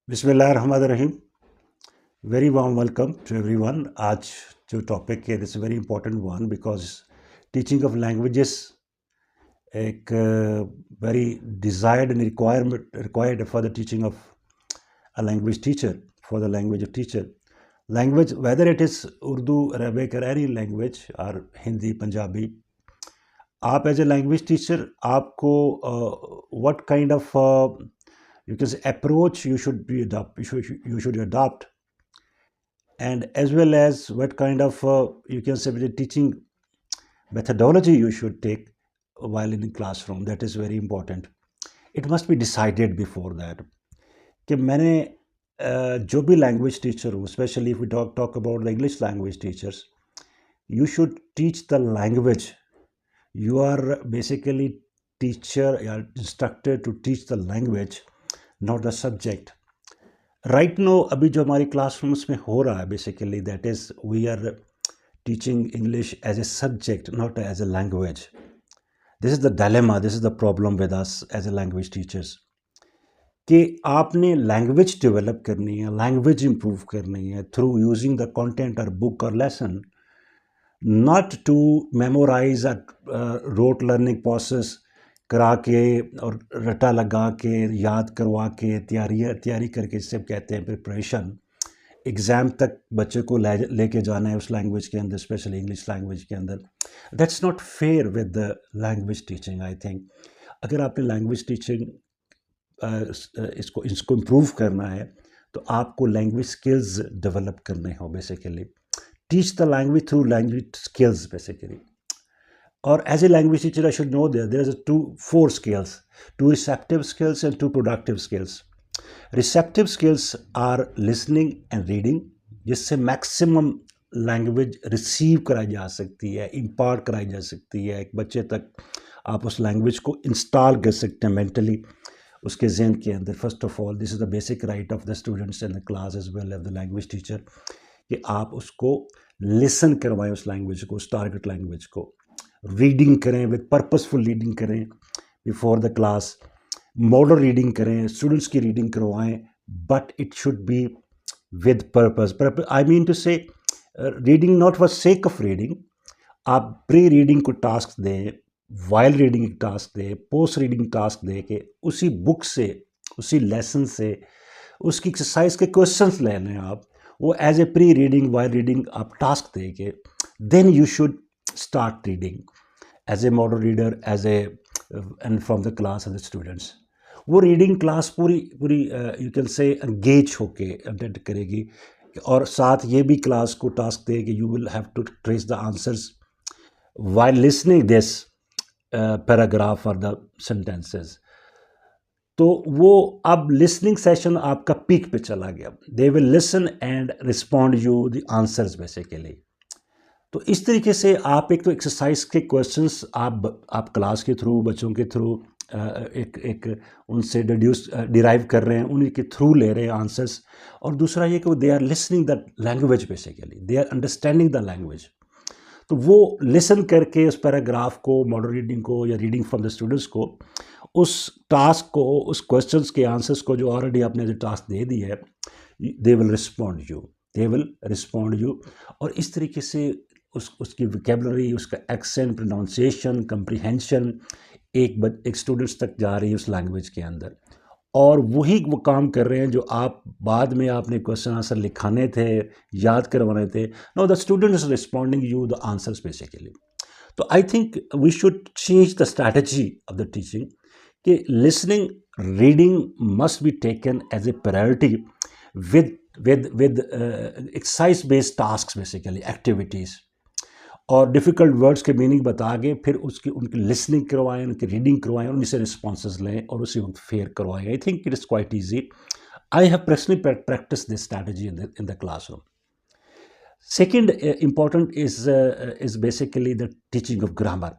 बिस्मिल्लाहिर्रहमानिर्रहीम। Very warm welcome to everyone. आज जो टॉपिक है this very important one because teaching of languages एक very desired and required for the teaching of a language teacher, for the language of teacher. Language whether it is Urdu, Arabic और any language और हिंदी, पंजाबी, आप as a language teacher आपको what kind of you can say approach you should adopt, and as well as what kind of you can say the teaching methodology you should take while in the classroom. That is very important. It must be decided before that कि मैंने जो भी language teacher हूँ, specially if we talk about the English language teachers, you should teach the language. You are basically teacher or instructor to teach the language, not the subject. Right no अभी जो हमारी classrooms में हो रहा है basically that is we are teaching English as a subject, not as a language. This is the dilemma, this is the problem with us as a language teachers कि आपने language develop करनी है, language improve करनी है through using the content और book और lesson, not to memorise rote learning process करा के और रटा लगा के याद करवा के तैयारी करके, जिसे कहते हैं प्रिपरेशन, एग्ज़ाम तक बच्चे को लेके जाना है उस लैंग्वेज के अंदर, स्पेशली इंग्लिश लैंग्वेज के अंदर. That's not fair with the language teaching. I think अगर आपने लैंग्वेज टीचिंग इसको इम्प्रूव करना है तो आपको लैंग्वेज स्किल्स डेवलप करने हो. Basically teach the language through language skills basically. Or as a language teacher, I should know there is four skills: two receptive skills and two productive skills. Receptive skills are listening and reading, जिससे maximum language receive कराई जा सकती है, impart कराई जा सकती है एक बच्चे तक. आप उस लैंग्वेज को इंस्टॉल कर सकते हैं मेंटली उसके जहन के अंदर. First of all, this is the basic right of the students in the class as well as the language teacher कि आप उसको लिसन करवाएं, उस लैंग्वेज को, उस टारगेट लैंग्वेज को. रीडिंग करें, विद पर्पसफुल रीडिंग करें before the class, model reading करें, स्टूडेंट्स की रीडिंग करवाएं, but it should be with purpose. I mean to say reading not for sake of reading. आप प्री रीडिंग को task दें, while reading task दें, post reading task दें कि उसी बुक से, उसी लेसन से उसकी एक्सरसाइज के क्वेश्चंस ले लें आप. वो as a pre reading, while reading आप टास्क दे के then you should start reading as a model reader, as a and from the class and the students. वो रीडिंग क्लास पूरी यू कैन से एंगेज होके attend करेगी और साथ ये भी क्लास को टास्क दे कि you will have to trace the answers while listening this paragraph or the sentences. तो वो अब लिसनिंग सेशन आपका पीक पे चला गया. They will listen and respond you the answers basically. तो इस तरीके से आप एक तो एक्सरसाइज के क्वेश्चंस आप क्लास के थ्रू, बच्चों के थ्रू एक उनसे डिराइव कर रहे हैं, उन्हीं के थ्रू ले रहे हैं आंसर्स. और दूसरा ये कि they are listening the language basically, they are understanding the language. तो वो लिसन करके उस पैराग्राफ को, मॉडल रीडिंग को या रीडिंग फ्रॉम द स्टूडेंट्स को, उस टास्क को, उस क्वेश्चंस के आंसर्स को जो ऑलरेडी आपने जो टास्क दे दी है, दे विल रिस्पॉन्ड यू. और इस तरीके से उसकी वोकैबुलरी, उसका एक्सेंट, प्रोनाउंसिएशन, कंप्रीहेंशन एक स्टूडेंट्स तक जा रही है उस लैंग्वेज के अंदर. और वही वो काम कर रहे हैं जो आप बाद में आपने क्वेश्चन आंसर लिखाने थे, याद करवाने थे. No, the student is responding you the answers basically. तो I think we should change the strategy of the teaching कि listening, reading must be taken as a priority with exercise based tasks basically, activities. और difficult words के meaning बता के फिर उनकी listening करवाएं, उनकी रीडिंग करवाएं, उन्हीं से रिस्पॉन्सेज लें और उसी वक्त फेयर करवाएं. I think it is quite easy. I have personally practice this strategy in the classroom. Second important is basically the teaching of grammar.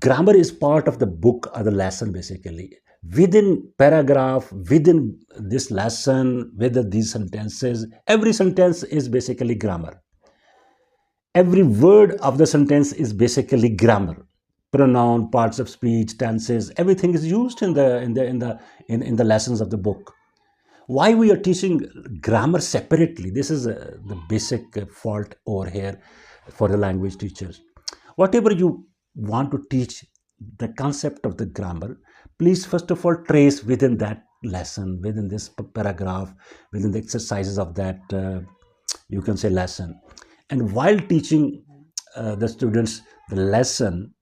Grammar is part of the book or the lesson basically. Within paragraph, within this lesson, within these sentences, every sentence is basically grammar. Every word of the sentence is basically grammar. Pronoun, parts of speech, tenses, everything is used in the lessons of the book. Why we are teaching grammar separately? This is the basic fault over here for the language teachers. Whatever you want to teach, the concept of the grammar, please first of all trace within that lesson, within this paragraph, within the exercises of that, you can say, lesson. And while teaching the students the lesson,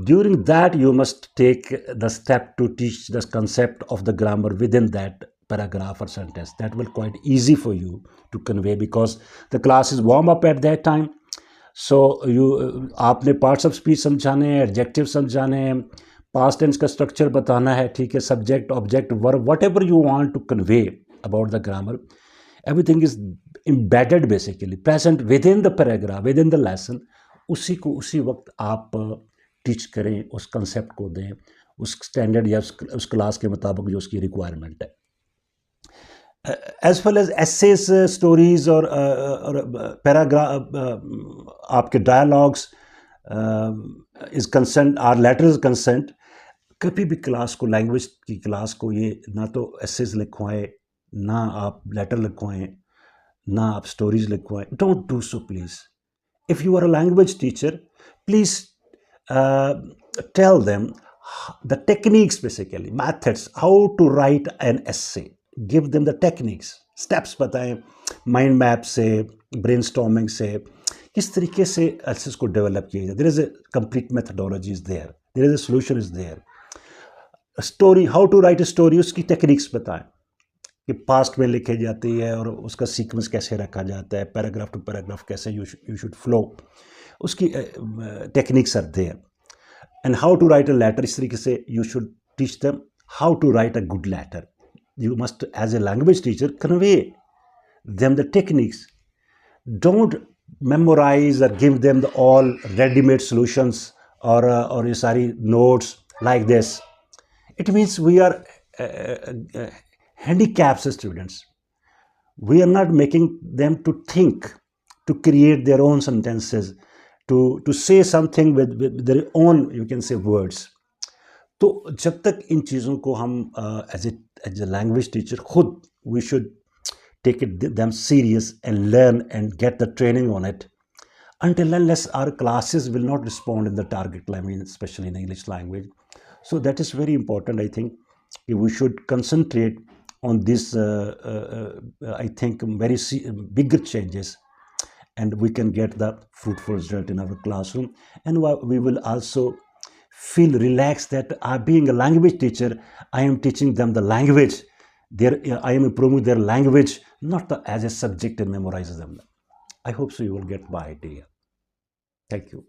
during that you must take the step to teach the concept of the grammar within that paragraph or sentence. That will quite easy for you to convey, because the class is warm up at that time. So you आपने parts of speech समझाने हैं, adjective समझाने हैं, past tense का structure बताना है, ठीक है, subject object verb, whatever you want to convey about the grammar, everything is embedded basically present within the paragraph, within the lesson. उसी को उसी वक्त आप टीच करें, उस कंसेप्ट को दें, उस स्टैंडर्ड या उस क्लास के मुताबिक जो उसकी रिक्वायरमेंट है. As well as essays, stories और paragraph, आपके dialogues is concerned, our letter is concerned, कभी भी क्लास को, लैंग्वेज की क्लास को, ये ना तो essays लिखवाएं, ना आप लेटर लिखवाएं, ना आप stories लिखवाएं. Don't do so, please. If you are a language teacher, please tell them the techniques, basically methods, how to write an essay. Give them the techniques, steps बताएं, mind map से, brainstorming से, किस तरीके से essays को develop किया जाए. There is a complete methodology is there, there is a solution is there. Story, how to write a story, उसकी टेक्निक्स बताएं कि पास्ट में लिखी जाती है और उसका सीक्वेंस कैसे रखा जाता है, पैराग्राफ टू पैराग्राफ कैसे यू शुड फ्लो, उसकी techniques are there. And how to write a letter, इस तरीके से you should teach them how to write a good letter. You must, as a language teacher, convey them the techniques. Don't memorize or give them the all ready-made solutions or sorry notes like this. It means we are handicaps as students. We are not making them to think, to create their own sentences, to say something with their own, you can say, words. तो जब तक इन चीज़ों को हम as a language teacher खुद, we should take it them serious and learn and get the training on it, until unless our classes will not respond in the target language, especially in English language. So that is very important. I think we should concentrate on this, I think, very bigger changes, and we can get the fruitful result in our classroom. And we will also feel relaxed that being a language teacher, I am teaching them the language. I am improving their language, not as a subject and memorize them. I hope so you will get my idea. Thank you.